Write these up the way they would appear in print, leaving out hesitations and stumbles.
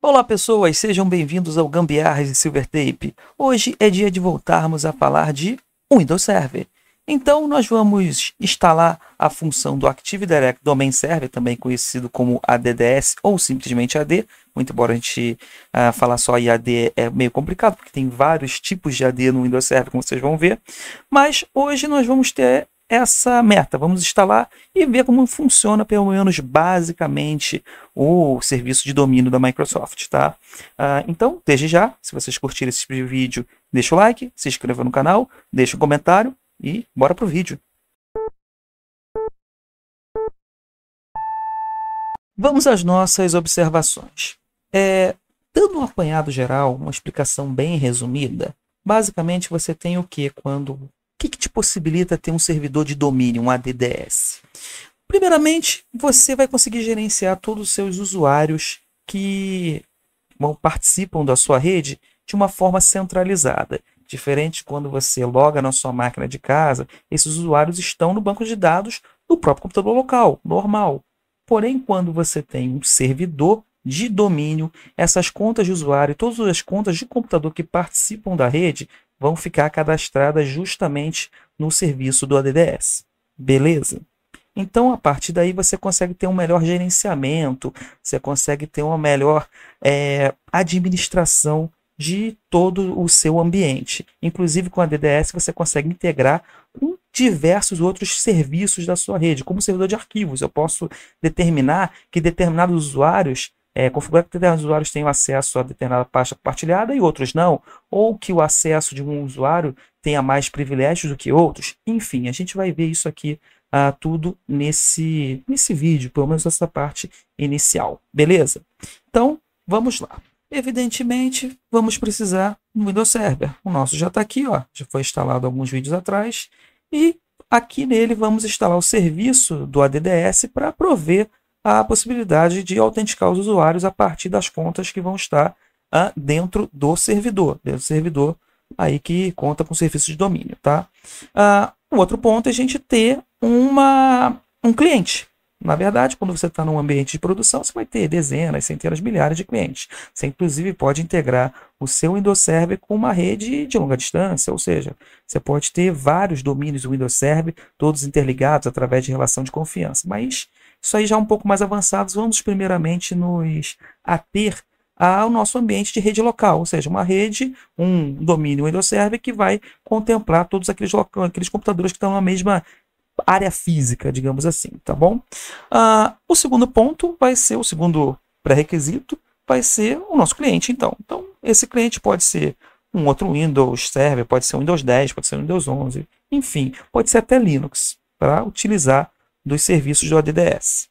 Olá pessoas, sejam bem-vindos ao Gambiarras e Silvertape. Hoje é dia de voltarmos a falar de Windows Server. Então nós vamos instalar a função do Active Direct Domain Server, também conhecido como ADDS ou simplesmente AD. Muito embora a gente falar só em AD é meio complicado, porque tem vários tipos de AD no Windows Server, como vocês vão ver. Mas hoje nós vamos ter essa meta, vamos instalar e ver como funciona, pelo menos basicamente, o serviço de domínio da Microsoft, tá? Então, desde já, se vocês curtirem esse vídeo, deixa o like, se inscreva no canal, deixa um comentário e bora pro vídeo. Vamos às nossas observações. Dando um apanhado geral, uma explicação bem resumida, basicamente você tem o que quando... O que te possibilita ter um servidor de domínio, um ADDS? Primeiramente, você vai conseguir gerenciar todos os seus usuários que participam da sua rede de uma forma centralizada. Diferente de quando você loga na sua máquina de casa, esses usuários estão no banco de dados do próprio computador local, normal. Porém, quando você tem um servidor de domínio, essas contas de usuário, todas as contas de computador que participam da rede, vão ficar cadastradas justamente no serviço do ADDS. Beleza? Então, a partir daí, você consegue ter um melhor gerenciamento, você consegue ter uma melhor administração de todo o seu ambiente. Inclusive, com a ADDS, você consegue integrar com diversos outros serviços da sua rede, como servidor de arquivos. Eu posso determinar que determinados usuários configurar que determinados usuários tenham acesso a determinada pasta compartilhada e outros não, ou que o acesso de um usuário tenha mais privilégios do que outros. Enfim, a gente vai ver isso aqui tudo nesse vídeo, pelo menos essa parte inicial, beleza? Então, vamos lá. Evidentemente, vamos precisar do Windows Server. O nosso já está aqui, ó, já foi instalado alguns vídeos atrás, e aqui nele vamos instalar o serviço do ADDS para prover a possibilidade de autenticar os usuários a partir das contas que vão estar dentro do servidor aí que conta com serviço de domínio, tá? O outro ponto é a gente ter um cliente. Na verdade, quando você está num ambiente de produção, você vai ter dezenas, centenas, milhares de clientes. Você, inclusive, pode integrar o seu Windows Server com uma rede de longa distância, ou seja, você pode ter vários domínios do Windows Server, todos interligados através de relação de confiança. Mas isso aí já é um pouco mais avançado. Vamos primeiramente nos ater ao nosso ambiente de rede local, ou seja, uma rede, um domínio Windows Server que vai contemplar todos aqueles computadores que estão na mesma área física, digamos assim, tá bom? O segundo ponto vai ser, o segundo pré-requisito, vai ser o nosso cliente, então. Então, esse cliente pode ser um outro Windows Server, pode ser um Windows 10, pode ser um Windows 11, enfim, pode ser até Linux, para utilizar dos serviços do ADDS.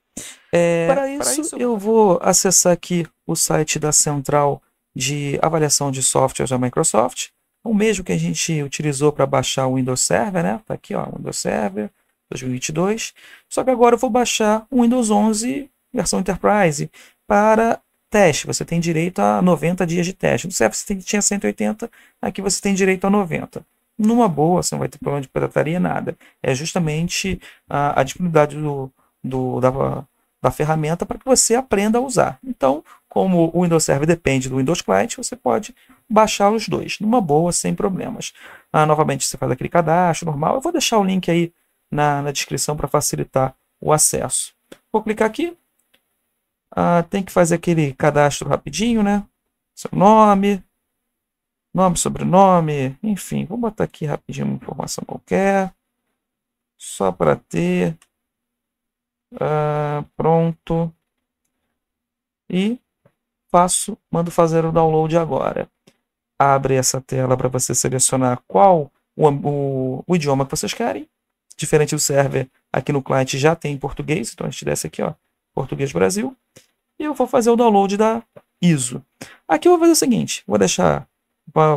Para isso, eu vou acessar aqui o site da Central de Avaliação de Softwares da Microsoft, o mesmo que a gente utilizou para baixar o Windows Server, né? Tá aqui, ó, Windows Server 2022. Só que agora eu vou baixar o Windows 11 versão Enterprise para teste. Você tem direito a 90 dias de teste. No Server você tinha 180, aqui você tem direito a 90. Numa boa, você não vai ter problema de pirataria, nada. É justamente a disponibilidade da ferramenta para que você aprenda a usar. Então, como o Windows Server depende do Windows Client, você pode baixar os dois, numa boa, sem problemas. Novamente, você faz aquele cadastro normal. Eu vou deixar o link aí na descrição para facilitar o acesso. Vou clicar aqui. Tem que fazer aquele cadastro rapidinho, né? Seu nome, sobrenome, enfim. Vou botar aqui rapidinho uma informação qualquer, só para ter. Pronto. E mando fazer o download agora. Abre essa tela para você selecionar qual o idioma que vocês querem. Diferente do server, aqui no cliente já tem em português, então a gente desce aqui, ó, Português Brasil. E eu vou fazer o download da ISO. Aqui eu vou fazer o seguinte, vou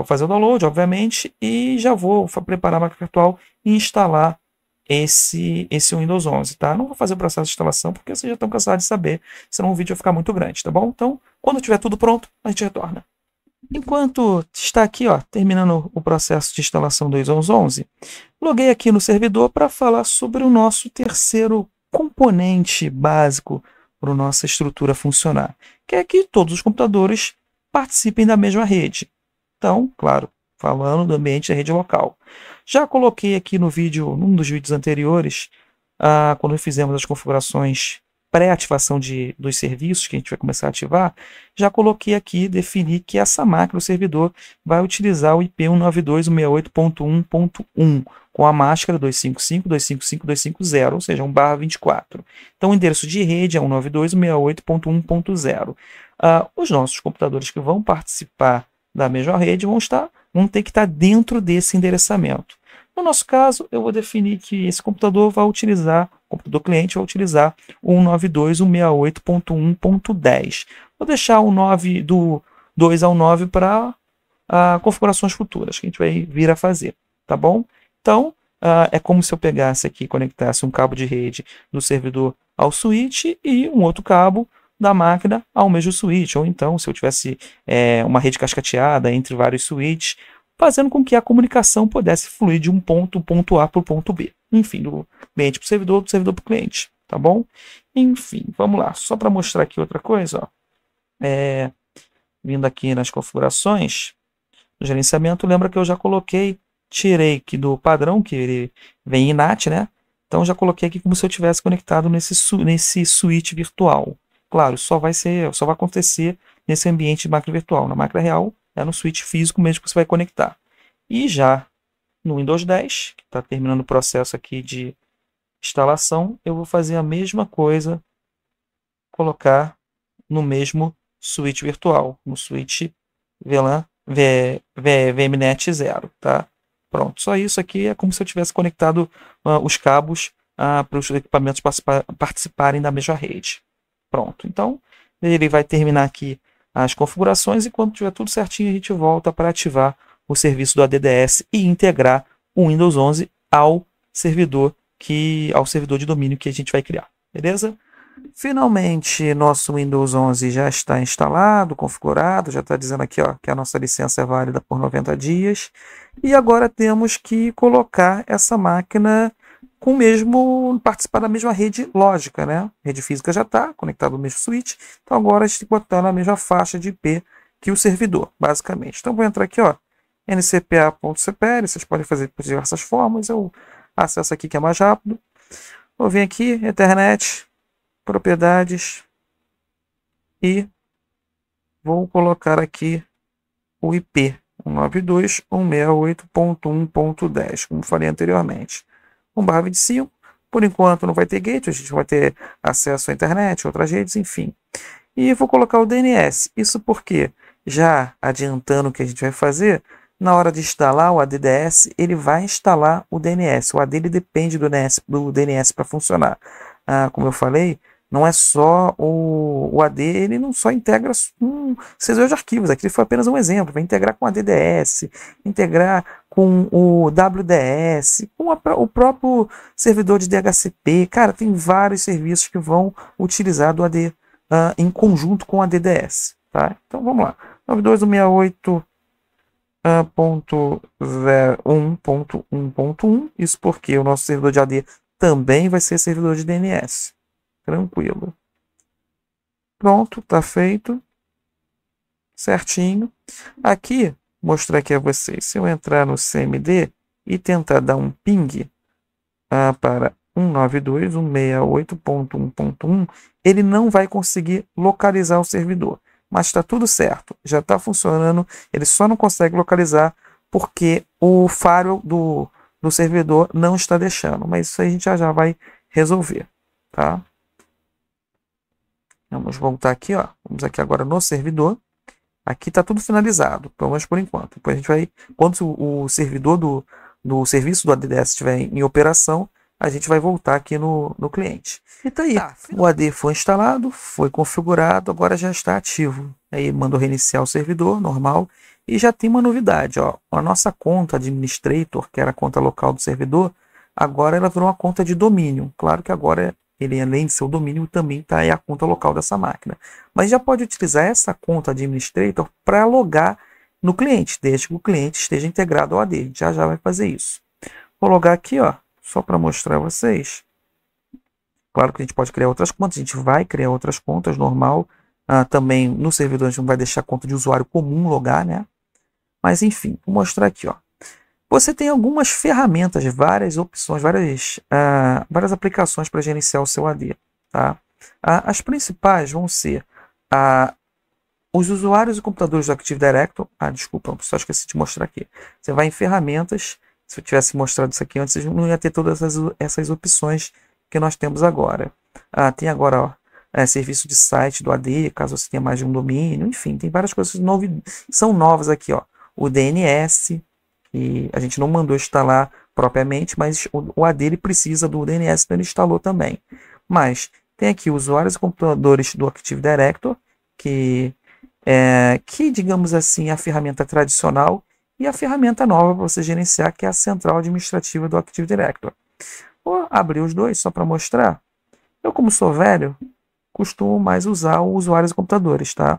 fazer o download, obviamente, e já vou preparar a máquina virtual e instalar esse Windows 11, tá? Não vou fazer o processo de instalação, porque vocês já estão cansados de saber, senão o vídeo vai ficar muito grande, tá bom? Então, quando tiver tudo pronto, a gente retorna. Enquanto está aqui, ó, terminando o processo de instalação do Windows 11, loguei aqui no servidor para falar sobre o nosso terceiro componente básico para nossa estrutura funcionar, que é que todos os computadores participem da mesma rede. Então, claro, falando do ambiente da rede local. Já coloquei aqui no vídeo, num dos vídeos anteriores, quando fizemos as configurações pré-ativação dos serviços que a gente vai começar a ativar, já coloquei aqui, defini que essa máquina, o servidor, vai utilizar o IP 192.168.1.1 com a máscara 255.255.250, ou seja, 1/24. Então, o endereço de rede é 192.168.1.0. Os nossos computadores que vão participar da mesma rede vão ter que estar dentro desse endereçamento. No nosso caso, eu vou definir que esse computador vai utilizar, o computador cliente vai utilizar o 192.168.1.10. Vou deixar o 9 do 2 ao 9 para configurações futuras que a gente vai vir a fazer, tá bom? Então, é como se eu pegasse aqui e conectasse um cabo de rede do servidor ao switch e um outro cabo da máquina ao mesmo switch, ou então se eu tivesse uma rede cascateada entre vários switches, fazendo com que a comunicação pudesse fluir de um ponto A para o ponto B. Enfim, do cliente para o servidor, do servidor para o cliente, tá bom? Enfim, vamos lá. Só para mostrar aqui outra coisa, ó. Vindo aqui nas configurações, no gerenciamento, lembra que eu já tirei aqui do padrão, que ele vem em NAT, né? Então, já coloquei aqui como se eu tivesse conectado nesse switch virtual. Claro, só vai acontecer nesse ambiente de máquina virtual. Na máquina real, é no switch físico mesmo que você vai conectar. E já no Windows 10, que está terminando o processo aqui de instalação, eu vou fazer a mesma coisa, colocar no mesmo switch virtual, no switch VMNet 0, tá? Pronto, só isso aqui é como se eu tivesse conectado os cabos para os equipamentos participarem da mesma rede. Pronto, então ele vai terminar aqui as configurações e quando tiver tudo certinho a gente volta para ativar o serviço do ADDS e integrar o Windows 11 ao servidor de domínio que a gente vai criar, beleza? Finalmente, nosso Windows 11 já está instalado, configurado, já está dizendo aqui ó, que a nossa licença é válida por 90 dias. E agora temos que colocar essa máquina participar da mesma rede lógica, né? A rede física já está conectada ao mesmo switch, então agora a gente tem que botar na mesma faixa de IP que o servidor, basicamente. Então vou entrar aqui, ó, ncpa.cpl, vocês podem fazer por diversas formas, eu acesso aqui que é mais rápido. Vou vir aqui, Ethernet, propriedades, e vou colocar aqui o IP 192.168.1.10, como falei anteriormente. 1/25, por enquanto não vai ter gate, a gente vai ter acesso à internet, outras redes, enfim. E vou colocar o DNS, isso porque, já adiantando o que a gente vai fazer, na hora de instalar o ADDS, ele vai instalar o DNS. O AD ele depende do DNS para funcionar. Como eu falei, não é só o AD, ele não só integra um servidor de arquivos, aqui foi apenas um exemplo, vai integrar com o ADDS, integrar com o WDS, com o próprio servidor de DHCP, cara, tem vários serviços que vão utilizar do AD em conjunto com o ADDS, tá? Então vamos lá, 92.168.1.1.1, isso porque o nosso servidor de AD também vai ser servidor de DNS. Tranquilo. Pronto, tá feito. Certinho. Aqui, mostrar aqui a vocês. Se eu entrar no CMD e tentar dar um ping para 192.168.1.1, ele não vai conseguir localizar o servidor. Mas está tudo certo. Já está funcionando. Ele só não consegue localizar porque o firewall do servidor não está deixando. Mas isso aí a gente já vai resolver. Tá? Vamos voltar aqui, ó. Vamos aqui agora no servidor. Aqui está tudo finalizado, pelo menos por enquanto. Depois a gente vai, quando o servidor do serviço do ADDS estiver em operação, a gente vai voltar aqui no cliente. E tá aí. O AD foi instalado, foi configurado, agora já está ativo. Aí mandou reiniciar o servidor, normal. E já tem uma novidade, ó. A nossa conta administrator, que era a conta local do servidor, agora ela virou uma conta de domínio. Claro que agora ele, além de ser o domínio, também está aí a conta local dessa máquina. Mas já pode utilizar essa conta administrator para logar no cliente, desde que o cliente esteja integrado ao AD. Já vai fazer isso. Vou logar aqui, ó, só para mostrar a vocês. Claro que a gente pode criar outras contas, a gente vai criar outras contas, normal. Também no servidor a gente não vai deixar a conta de usuário comum logar, né? Mas enfim, vou mostrar aqui, ó. Você tem algumas ferramentas, várias opções, várias aplicações para gerenciar o seu AD. Tá? As principais vão ser os usuários e computadores do Active Directory. Desculpa, só esqueci de mostrar aqui. Você vai em ferramentas. Se eu tivesse mostrado isso aqui antes, não ia ter todas essas opções que nós temos agora. Tem agora, ó, serviço de site do AD, caso você tenha mais de um domínio. Enfim, tem várias coisas são novas aqui. Ó. O DNS, que a gente não mandou instalar propriamente, mas o AD ele precisa do DNS, então ele instalou também. Mas tem aqui usuários e computadores do Active Directory, que digamos assim, é a ferramenta tradicional, e a ferramenta nova para você gerenciar, que é a central administrativa do Active Directory. Vou abrir os dois só para mostrar. Eu, como sou velho, costumo mais usar o usuários e computadores, tá?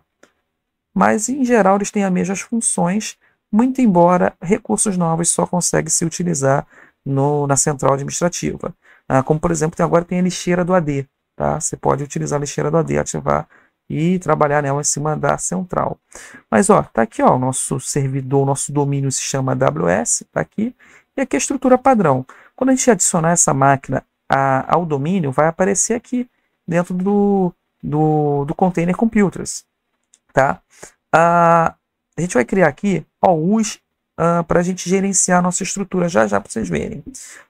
Mas, em geral, eles têm as mesmas funções, muito embora recursos novos só conseguem se utilizar na central administrativa. Como, por exemplo, agora tem a lixeira do AD. Tá? Você pode utilizar a lixeira do AD, ativar e trabalhar nela em cima da central. Mas, ó, tá aqui, ó, o nosso servidor, o nosso domínio se chama AWS, tá aqui. E aqui é a estrutura padrão. Quando a gente adicionar essa máquina ao domínio, vai aparecer aqui dentro do container computers. Tá? A gente vai criar aqui OUs para a gente gerenciar a nossa estrutura já para vocês verem.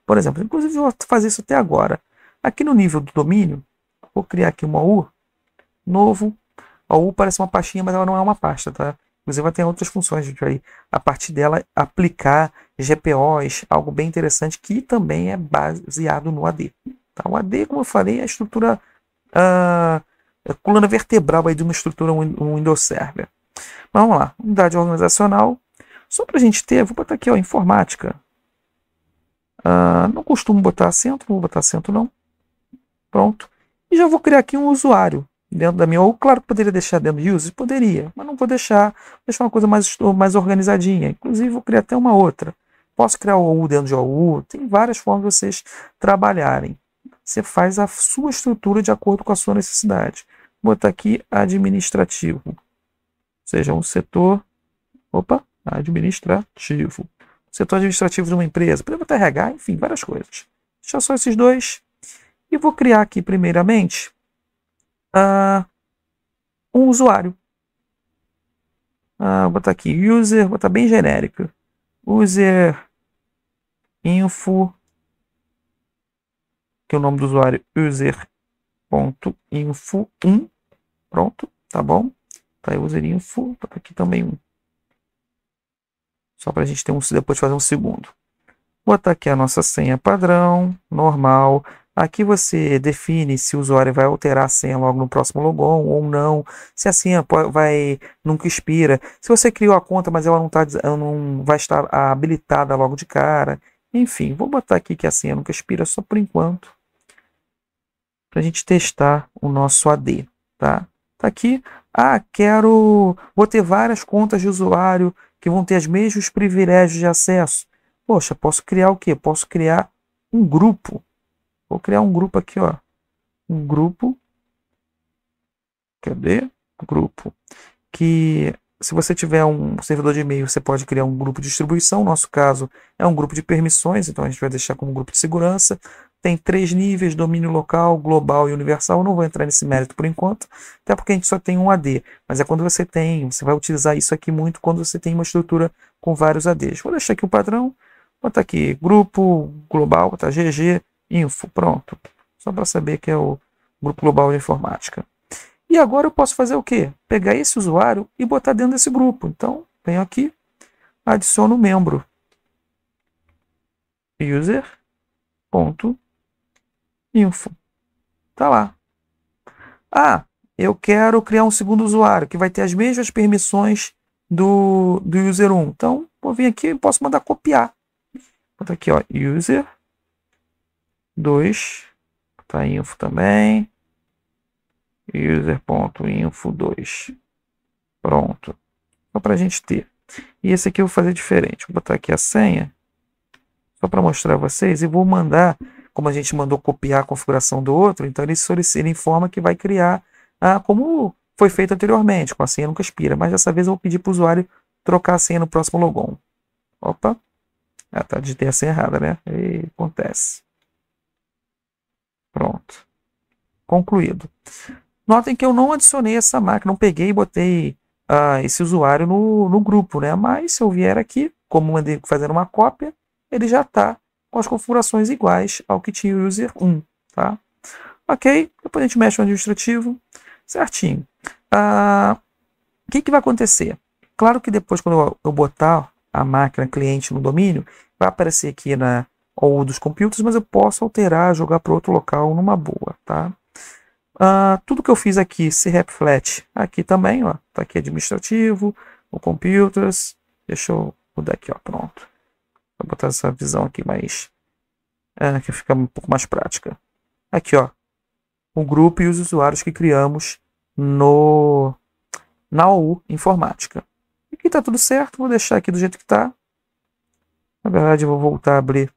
Por exemplo, inclusive eu vou fazer isso até agora. Aqui no nível do domínio, vou criar aqui uma OU novo. A OU parece uma pastinha, mas ela não é uma pasta, tá? Inclusive vai ter outras funções, a gente vai, a partir dela, aplicar GPOs, algo bem interessante que também é baseado no AD. Tá? O AD, como eu falei, é a estrutura, a coluna vertebral aí de uma estrutura Windows Server. Mas vamos lá, unidade organizacional. Só para a gente ter, vou botar aqui, ó, informática. Não costumo botar acento, não vou botar acento não. Pronto. E já vou criar aqui um usuário dentro da minha. Ou claro que poderia deixar dentro de users, poderia, mas não vou deixar uma coisa mais organizadinha. Inclusive vou criar até uma outra. Posso criar o OU dentro de OU, tem várias formas de vocês trabalharem. Você faz a sua estrutura de acordo com a sua necessidade. Vou botar aqui administrativo. Ou seja, um setor administrativo. Setor administrativo de uma empresa. Podemos botar RH, enfim, várias coisas. Deixa só esses dois. E vou criar aqui, primeiramente, um usuário. Vou botar aqui user, vou botar bem genérico. User info, que é o nome do usuário, user.info1. Pronto, tá bom? Tá, user info, vou botar aqui também um. Só para a gente ter depois fazer um segundo. Vou botar aqui a nossa senha padrão, normal. Aqui você define se o usuário vai alterar a senha logo no próximo logon ou não. Se a senha nunca expira. Se você criou a conta, mas ela não vai estar habilitada logo de cara. Enfim, vou botar aqui que a senha nunca expira só por enquanto. Para a gente testar o nosso AD. Tá? Tá aqui. Vou ter várias contas de usuário que vão ter os mesmos privilégios de acesso. Poxa, posso criar o quê? Posso criar um grupo. Vou criar um grupo aqui, ó. Um grupo. Cadê? Grupo. Que se você tiver um servidor de e-mail, você pode criar um grupo de distribuição. No nosso caso, é um grupo de permissões, então a gente vai deixar como grupo de segurança. Tem 3 níveis, domínio local, global e universal. Eu não vou entrar nesse mérito por enquanto, até porque a gente só tem um AD. Mas é quando você vai utilizar isso aqui muito quando você tem uma estrutura com vários ADs. Vou deixar aqui o padrão. Vou botar aqui grupo global, botar GG, info, pronto. Só para saber que é o grupo global de informática. E agora eu posso fazer o quê? Pegar esse usuário e botar dentro desse grupo. Então, venho aqui, adiciono o membro. User.info. Tá lá. Eu quero criar um segundo usuário que vai ter as mesmas permissões do user 1. Então, vou vir aqui e posso mandar copiar. Bota aqui, ó, user 2, tá info também, user.info2, pronto, só para a gente ter. E esse aqui eu vou fazer diferente, vou botar aqui a senha, só para mostrar a vocês, e vou mandar como a gente mandou copiar a configuração do outro, então ele informa que vai criar como foi feito anteriormente, com a senha nunca expira. Mas dessa vez eu vou pedir para o usuário trocar a senha no próximo logon. Opa, tá, digitei a senha errada, né? E acontece. Pronto. Concluído. Notem que eu não adicionei essa máquina, não peguei e botei esse usuário no grupo, né? Mas se eu vier aqui, como mandei fazendo uma cópia, ele já está com as configurações iguais ao que tinha o user 1, tá? Ok, depois a gente mexe no administrativo, certinho. O que vai acontecer? Claro que depois, quando eu botar a máquina cliente no domínio, vai aparecer aqui na ou dos computers, mas eu posso alterar, jogar para outro local numa boa, tá? Tudo que eu fiz aqui se reflete aqui também, ó. Tá aqui administrativo, o computers. Deixa eu mudar aqui, ó. Pronto. Vou botar essa visão aqui mais que fica um pouco mais prática. Aqui, ó. O grupo e os usuários que criamos na OU Informática. Aqui tá tudo certo, vou deixar aqui do jeito que tá. Na verdade, eu vou voltar a abrir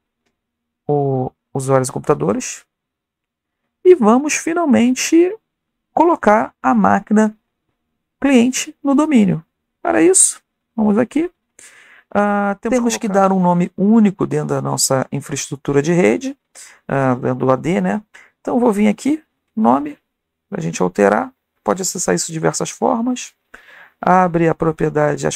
o usuários e computadores. E vamos finalmente colocar a máquina cliente no domínio. Para isso, vamos aqui. Temos que dar um nome único dentro da nossa infraestrutura de rede, dentro do AD, né? Então, eu vou vir aqui, nome, para a gente alterar. Pode acessar isso de diversas formas. Abre as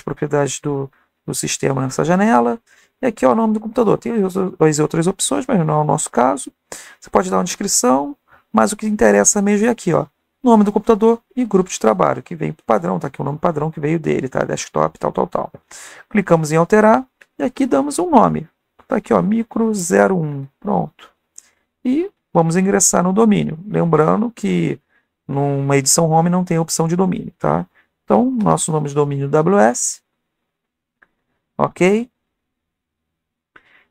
propriedades do sistema nessa janela. E aqui é o nome do computador. Tem as outras opções, mas não é o nosso caso. Você pode dar uma descrição, mas o que interessa mesmo é aqui, ó. Nome do computador e grupo de trabalho, que veio padrão, tá aqui o nome padrão que veio dele, tá? Desktop, tal. Clicamos em alterar e aqui damos um nome. Tá aqui, ó, micro01. Pronto. E vamos ingressar no domínio. Lembrando que numa edição home não tem a opção de domínio, tá? Então, nosso nome de domínio AWS. Ok.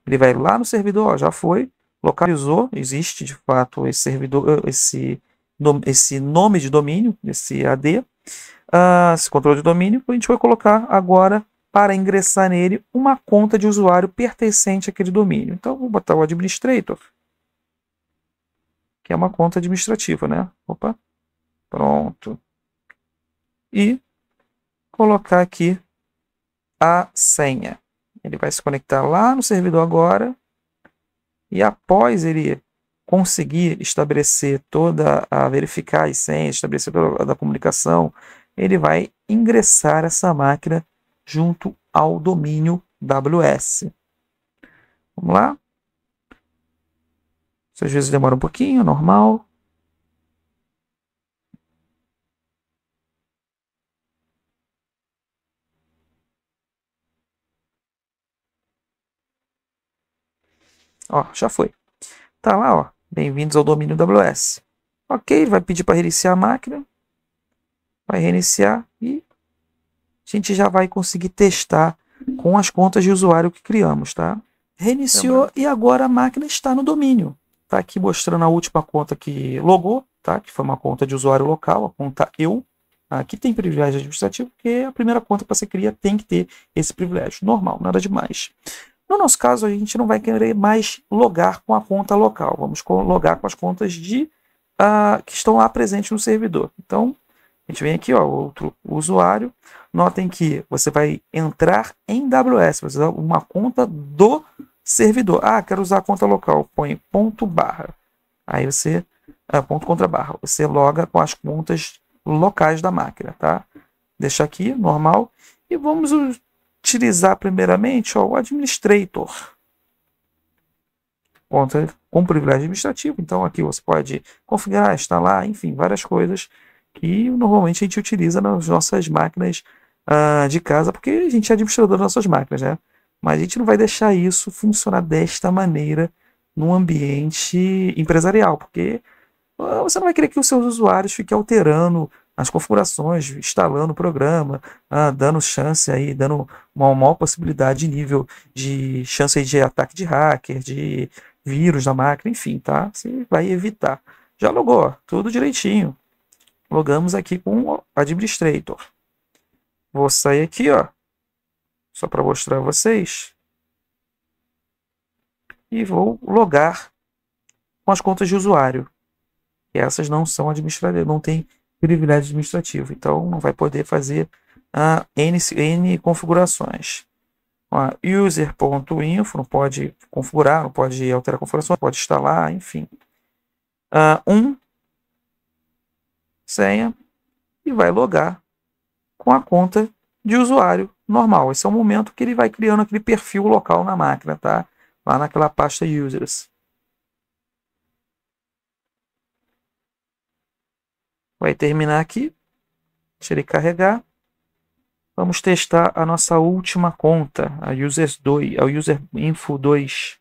Ele vai lá no servidor, ó, já foi. Localizou, existe de fato esse servidor, esse nome de domínio, esse AD, esse controle de domínio. A gente vai colocar agora, para ingressar nele, uma conta de usuário pertencente àquele domínio. Então, vou botar o administrator, que é uma conta administrativa, né? Opa, pronto. E colocar aqui a senha. Ele vai se conectar lá no servidor agora. E após ele conseguir estabelecer verificar as senhas, estabelecer toda a comunicação, ele vai ingressar essa máquina junto ao domínio AWS. Vamos lá? Isso às vezes demora um pouquinho, normal. Ó, já foi. Tá lá, ó. Bem-vindos ao domínio AWS. Ok, ele vai pedir para reiniciar a máquina. Vai reiniciar e a gente já vai conseguir testar com as contas de usuário que criamos, tá? Reiniciou e agora a máquina está no domínio. Tá aqui mostrando a última conta que logou, tá? Que foi uma conta de usuário local, a conta eu. Aqui tem privilégio administrativo, porque a primeira conta que você cria tem que ter esse privilégio. Normal, nada demais. No nosso caso, a gente não vai querer mais logar com a conta local. Vamos logar com as contas que estão lá presentes no servidor. Então, a gente vem aqui, ó, outro usuário. Notem que você vai entrar em AWS, você vai usar uma conta do servidor. Quero usar a conta local. Põe ponto barra. Aí você, ponto contra barra. Você loga com as contas locais da máquina, tá? Deixa aqui, normal. E vamos utilizar primeiramente, ó, o administrator. Conta com privilégio administrativo. Então aqui você pode configurar, instalar, enfim, várias coisas que normalmente a gente utiliza nas nossas máquinas de casa, porque a gente é administrador das nossas máquinas, né? Mas a gente não vai deixar isso funcionar desta maneira num ambiente empresarial, porque você não vai querer que os seus usuários fiquem alterando as configurações, instalando o programa, dando chance aí, dando uma maior possibilidade de nível de chance aí de ataque de hacker, de vírus na máquina, enfim, tá? Você vai evitar. Já logou, ó, tudo direitinho. Logamos aqui com o administrator. Vou sair aqui, ó, só para mostrar a vocês. E vou logar com as contas de usuário. E essas não são administrativas, não tem privilégio administrativo, então não vai poder fazer N configurações. User.info não pode configurar, não pode alterar a configuração, pode instalar, enfim. Senha, e vai logar com a conta de usuário normal. Esse é o momento que ele vai criando aquele perfil local na máquina, tá? Lá naquela pasta users. Vai terminar aqui. Deixa ele carregar. Vamos testar a nossa última conta, a Userinfo 2.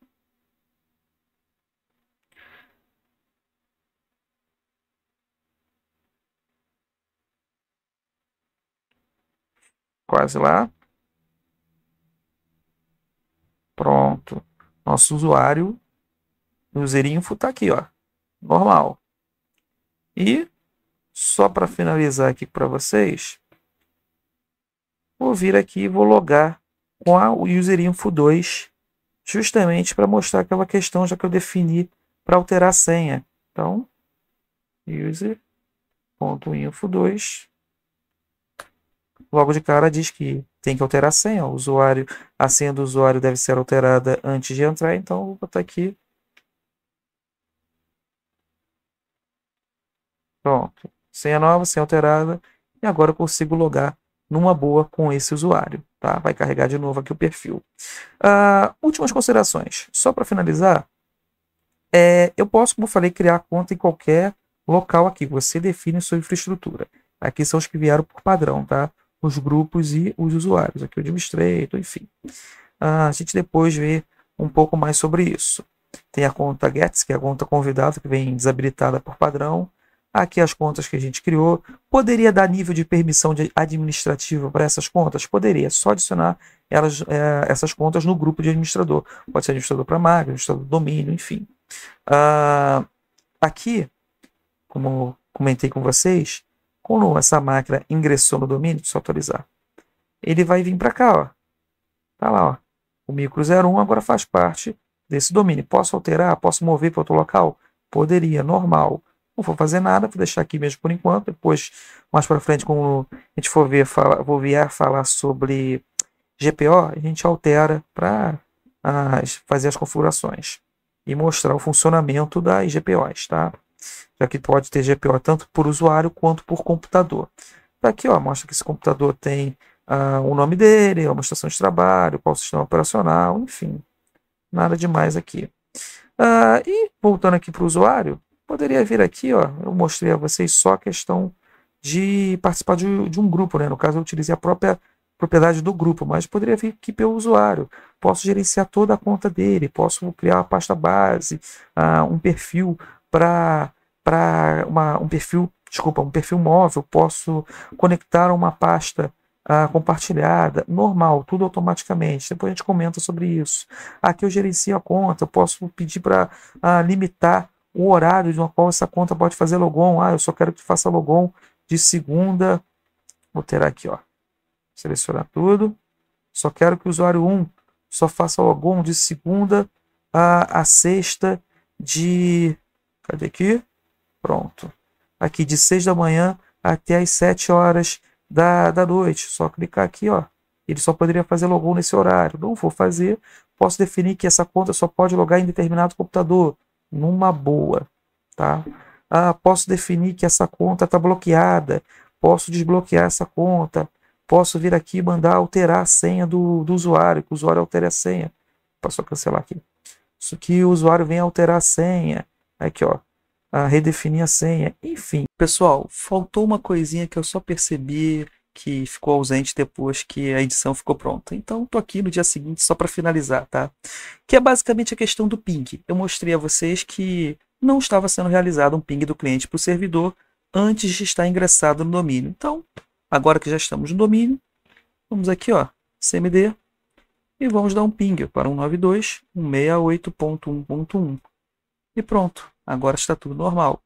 Quase lá. Pronto. Nosso usuário, Userinfo, está aqui, ó. Normal. E, só para finalizar aqui para vocês, vou vir aqui e vou logar com a Userinfo 2, justamente para mostrar aquela questão já que eu defini para alterar a senha. Então, user.info2. Logo de cara diz que tem que alterar a senha. A senha do usuário deve ser alterada antes de entrar, então vou botar aqui. Pronto. Senha nova, senha alterada. E agora eu consigo logar numa boa com esse usuário. Tá? Vai carregar de novo aqui o perfil. Últimas considerações. Só para finalizar, eu posso, como eu falei, criar conta em qualquer local aqui. Você define sua infraestrutura. Aqui são os que vieram por padrão, tá? Os grupos e os usuários. Aqui o administrator, enfim. A gente depois vê um pouco mais sobre isso. Tem a conta Gets, que é a conta convidada, que vem desabilitada por padrão. Aqui as contas que a gente criou. Poderia dar nível de permissão administrativa para essas contas? Poderia. Só adicionar essas contas no grupo de administrador. Pode ser administrador para máquina, administrador do domínio, enfim. Aqui, como comentei com vocês, quando essa máquina ingressou no domínio, deixa eu atualizar, ele vai vir para cá, ó. Tá lá, ó. O micro 01 agora faz parte desse domínio. Posso alterar? Posso mover para outro local? Poderia, normal. Não vou fazer nada, vou deixar aqui mesmo por enquanto. Depois, mais para frente, quando a gente for vier falar sobre GPO, a gente altera para fazer as configurações e mostrar o funcionamento das GPOs, tá? Já que pode ter GPO tanto por usuário quanto por computador. Aqui, ó, mostra que esse computador tem o nome dele, uma estação de trabalho, qual o sistema operacional, enfim. Nada demais aqui. E voltando aqui para o usuário, poderia vir aqui, ó, eu mostrei a vocês só a questão de participar de um grupo, né? No caso, eu utilizei a própria propriedade do grupo, mas poderia vir aqui pelo usuário. Posso gerenciar toda a conta dele, posso criar uma pasta base, um perfil um perfil móvel, posso conectar uma pasta compartilhada, normal, tudo automaticamente. Depois a gente comenta sobre isso. Aqui eu gerencio a conta, eu posso pedir para limitar o horário de qual essa conta pode fazer logon. Eu só quero que faça logon de segunda. Vou ter aqui, ó. Selecionar tudo. Só quero que o usuário 1 só faça logon de segunda a sexta de... Cadê aqui? Pronto. Aqui de 6 da manhã até as 7 horas da noite. Só clicar aqui, ó. Ele só poderia fazer logon nesse horário. Não vou fazer. Posso definir que essa conta só pode logar em determinado computador. Numa boa, tá? Posso definir que essa conta está bloqueada. Posso desbloquear essa conta. Posso vir aqui e mandar alterar a senha do usuário, que o usuário altere a senha. Posso só cancelar aqui. Isso aqui o usuário vem alterar a senha. Aqui, ó. Redefinir a senha. Enfim. Pessoal, faltou uma coisinha que eu só percebi que ficou ausente depois que a edição ficou pronta. Então, estou aqui no dia seguinte só para finalizar, tá? Que é basicamente a questão do ping. Eu mostrei a vocês que não estava sendo realizado um ping do cliente para o servidor antes de estar ingressado no domínio. Então, agora que já estamos no domínio, vamos aqui, ó, cmd, e vamos dar um ping para 192.168.1.1. E pronto, agora está tudo normal.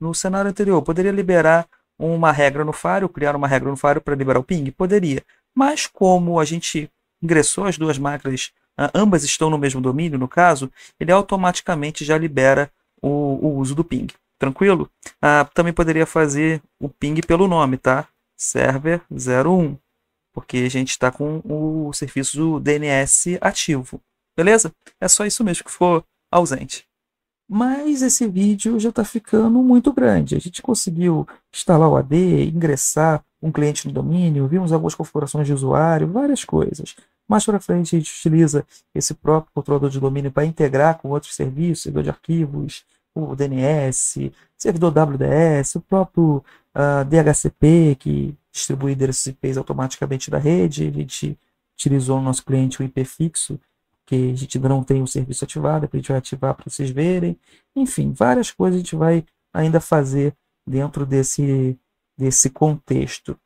No cenário anterior, poderia liberar uma regra no Firewall, criar uma regra no Firewall para liberar o ping? Poderia. Mas como a gente ingressou as duas máquinas, ambas estão no mesmo domínio, no caso, ele automaticamente já libera o uso do ping. Tranquilo? Também poderia fazer o ping pelo nome, tá? Server 01, porque a gente está com o serviço DNS ativo. Beleza? É só isso mesmo que for ausente. Mas esse vídeo já está ficando muito grande. A gente conseguiu instalar o AD, ingressar um cliente no domínio, vimos algumas configurações de usuário, várias coisas. Mais para frente a gente utiliza esse próprio controlador de domínio para integrar com outros serviços, servidor de arquivos, o DNS, servidor WDS, o próprio DHCP, que distribui endereços IPs automaticamente da rede. A gente utilizou no nosso cliente o IP fixo, que a gente ainda não tem o serviço ativado, a gente vai ativar para vocês verem. Enfim, várias coisas a gente vai ainda fazer dentro desse contexto.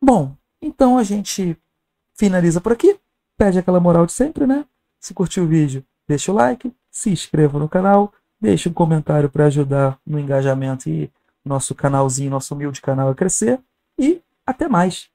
Bom, então a gente finaliza por aqui. Pede aquela moral de sempre, né? Se curtiu o vídeo, deixa o like, se inscreva no canal, deixa um comentário para ajudar no engajamento e nosso canalzinho, nosso humilde canal a crescer. E até mais!